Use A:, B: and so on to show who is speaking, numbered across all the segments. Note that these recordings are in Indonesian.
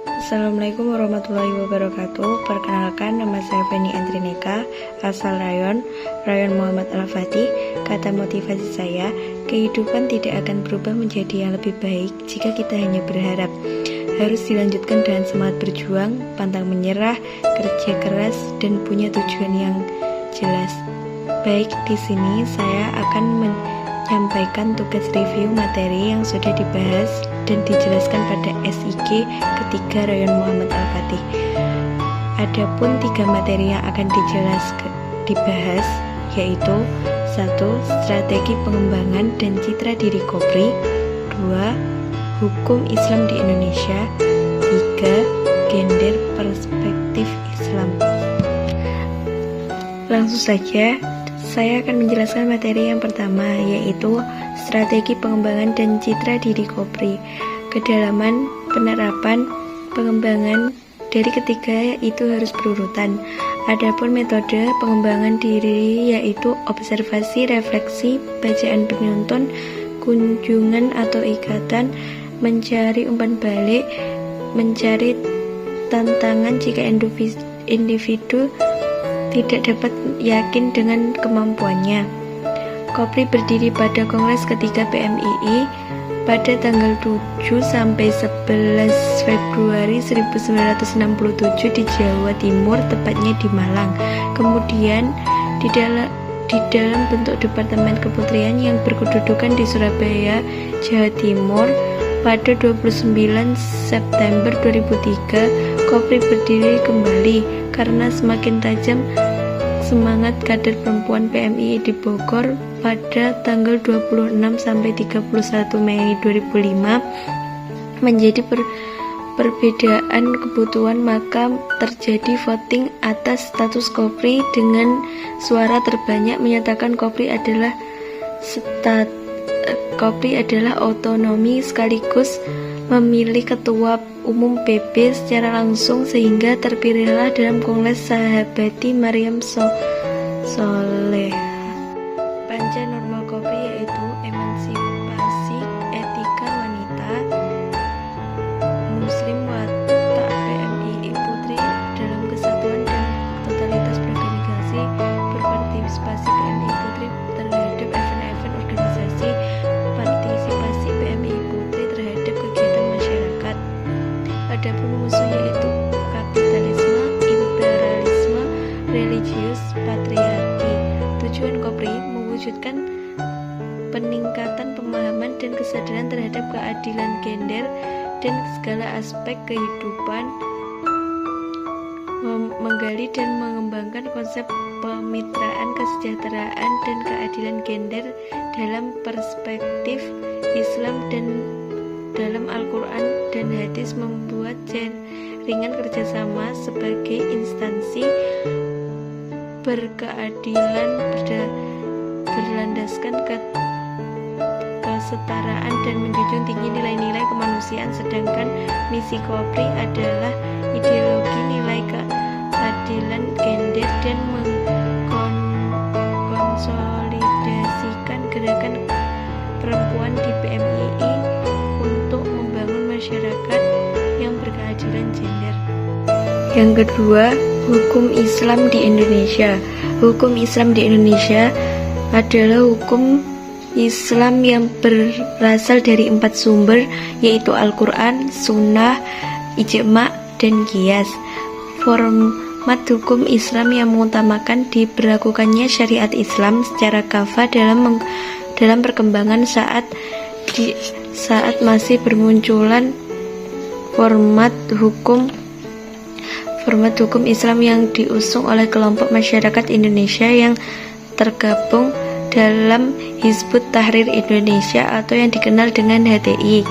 A: Assalamualaikum warahmatullahi wabarakatuh. Perkenalkan, nama saya Feni Andrineka, asal rayon Muhammad Al-Fatih. Kata motivasi saya, kehidupan tidak akan berubah menjadi yang lebih baik jika kita hanya berharap. Harus dilanjutkan dengan semangat berjuang, pantang menyerah, kerja keras, dan punya tujuan yang jelas. Baik, di sini saya akan menyampaikan tugas review materi yang sudah dibahas dan dijelaskan pada SIG ketiga Rayon Muhammad Al-Fatih. Adapun 3 materi yang akan dibahas yaitu 1. Strategi pengembangan dan citra diri Kopri, 2. Hukum Islam di Indonesia, 3. Gender perspektif Islam. Langsung saja, saya akan menjelaskan materi yang pertama, yaitu strategi pengembangan dan citra diri Kopri. Kedalaman penerapan pengembangan dari ketiga itu harus berurutan. Adapun metode pengembangan diri yaitu observasi, refleksi, bacaan penonton, kunjungan atau ikatan, mencari umpan balik, mencari tantangan jika individu tidak dapat yakin dengan kemampuannya. Kopri berdiri pada Kongres ketiga PMII pada tanggal 7 sampai 11 Februari 1967 di Jawa Timur, tepatnya di Malang. Kemudian di dalam bentuk Departemen Keputrian yang berkedudukan di Surabaya, Jawa Timur pada 29 September 2003, Kopri berdiri kembali karena semakin tajam semangat kader perempuan PMII di Bogor pada tanggal 26 sampai 31 Mei 2005 menjadi perbedaan kebutuhan, maka terjadi voting atas status Kopri dengan suara terbanyak menyatakan Kopri adalah otonomi sekaligus memilih ketua umum PB secara langsung, sehingga terpilihlah dalam Kongres Sahabati Maryam Soleh. Panca normal Kopri yaitu emansipasi etika wanita, muslim, watak PMII putri dalam kesatuan dan totalitas berorganisasi, berpartisipasi PMII putri terhadap event-event organisasi, partisipasi PMII putri terhadap kegiatan masyarakat. Adapun musuh yaitu kapitalisme, imperialisme, religius, patriarki. Tujuan Kopri mewujudkan peningkatan pemahaman dan kesadaran terhadap keadilan gender dan segala aspek kehidupan, menggali dan mengembangkan konsep pemitraan, kesejahteraan, dan keadilan gender dalam perspektif Islam dan dalam Al-Quran dan hadis, membuat jaringan kerjasama sebagai instansi berkeadilan berlandaskan kesetaraan dan menjunjung tinggi nilai-nilai kemanusiaan. Sedangkan misi Kopri adalah ideologi nilai keadilan gender dan mengkonsolidasikan gerakan perempuan di PMII untuk membangun masyarakat yang berkeadilan gender. Yang kedua, hukum Islam di Indonesia. Hukum Islam di Indonesia adalah hukum Islam yang berasal dari 4 sumber, yaitu Al-Quran, Sunnah, Ijma', dan Qiyas. Format hukum Islam yang mengutamakan diberlakukannya syariat Islam secara kafah dalam perkembangan saat masih bermunculan format hukum Islam yang diusung oleh kelompok masyarakat Indonesia yang tergabung dalam Hizbut Tahrir Indonesia atau yang dikenal dengan HTI,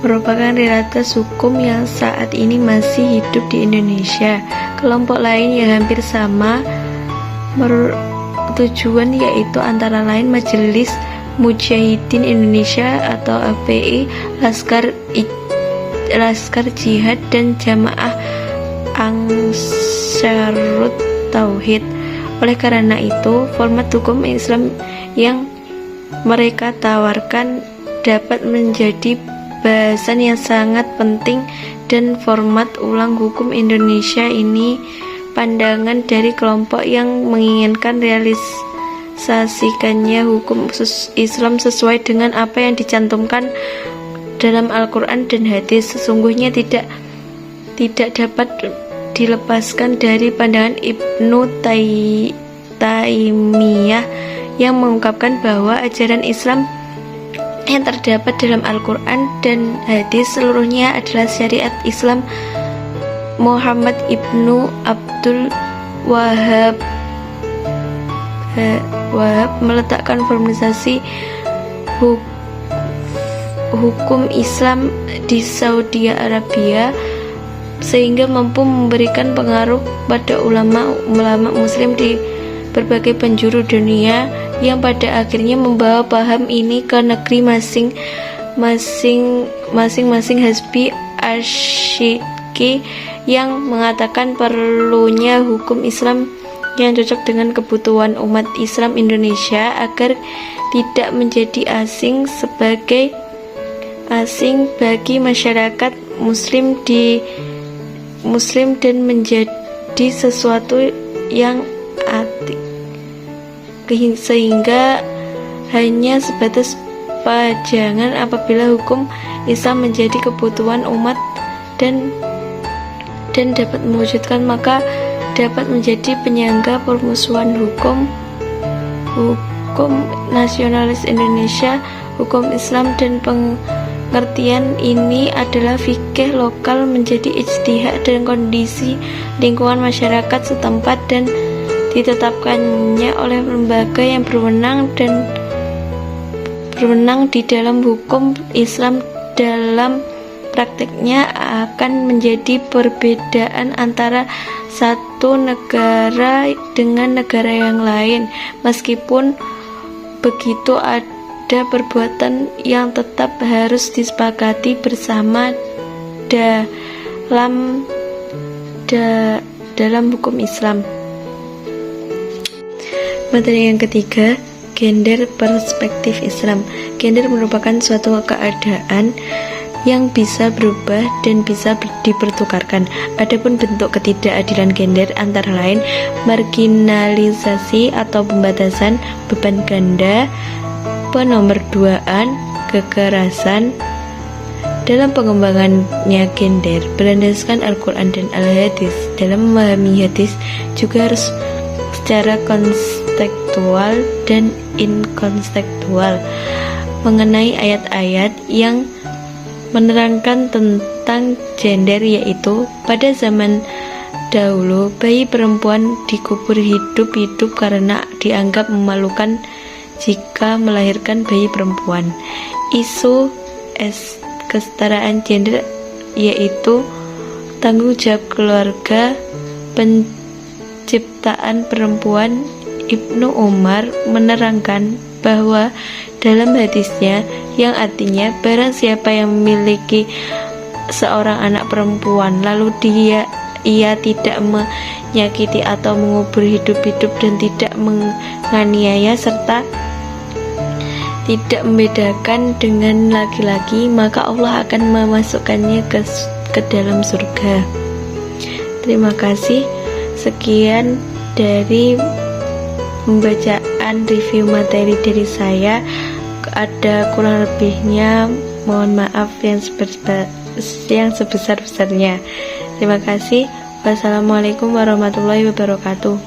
A: merupakan realitas hukum yang saat ini masih hidup di Indonesia. Kelompok lain yang hampir sama tujuan yaitu antara lain Majelis Mujahidin Indonesia atau FPI, Laskar Jihad, dan Jamaah Ansharut Tauhid. Oleh karena itu, format hukum Islam yang mereka tawarkan dapat menjadi bahasan yang sangat penting dan format ulang hukum Indonesia ini pandangan dari kelompok yang menginginkan realisasikannya hukum Islam sesuai dengan apa yang dicantumkan dalam Al-Quran dan hadis. Sesungguhnya tidak dapat dilepaskan dari pandangan Ibnu Taimiyah yang mengungkapkan bahwa ajaran Islam yang terdapat dalam Al-Quran dan hadis seluruhnya adalah syariat Islam. Muhammad Ibnu Abdul Wahab meletakkan formalisasi hukum Islam di Saudi Arabia sehingga mampu memberikan pengaruh pada ulama muslim di berbagai penjuru dunia yang pada akhirnya membawa paham ini ke negeri masing-masing. Hasbi Asyiki yang mengatakan perlunya hukum Islam yang cocok dengan kebutuhan umat Islam Indonesia agar tidak menjadi asing bagi masyarakat muslim dan menjadi sesuatu yang atik, sehingga hanya sebatas pajangan apabila hukum Islam menjadi kebutuhan umat dan dapat mewujudkan, maka dapat menjadi penyangga permusuhan hukum nasionalis Indonesia. Hukum Islam dan pengertian ini adalah fikih lokal menjadi ijtihad dan kondisi lingkungan masyarakat setempat dan ditetapkannya oleh lembaga yang berwenang di dalam hukum Islam. Dalam prakteknya akan menjadi perbedaan antara satu negara dengan negara yang lain. Meskipun begitu, ada perbuatan yang tetap harus disepakati bersama dalam hukum Islam. Materi yang ketiga, gender perspektif Islam. Gender merupakan suatu keadaan yang bisa berubah dan bisa dipertukarkan. Adapun bentuk ketidakadilan gender antara lain marginalisasi atau pembatasan, beban ganda, penomorduaan, kekerasan. Dalam pengembangannya gender berlandaskan Al-Quran dan Al-Hadis. Dalam memahami hadis juga harus secara kontekstual dan inkontekstual mengenai ayat-ayat yang menerangkan tentang gender, yaitu pada zaman dahulu bayi perempuan dikubur hidup-hidup karena dianggap memalukan jika melahirkan bayi perempuan. Isu kesetaraan gender, yaitu tanggung jawab keluarga penciptaan perempuan. Ibnu Umar menerangkan bahwa dalam hadisnya yang artinya barang siapa yang memiliki seorang anak perempuan lalu ia tidak menyakiti atau mengubur hidup-hidup dan tidak menganiaya serta tidak membedakan dengan laki-laki, maka Allah akan memasukkannya ke dalam surga. Terima kasih. Sekian dari pembacaan review materi dari saya. Ada kurang lebihnya mohon maaf yang sebesar-besarnya. Terima kasih. Wassalamualaikum warahmatullahi wabarakatuh.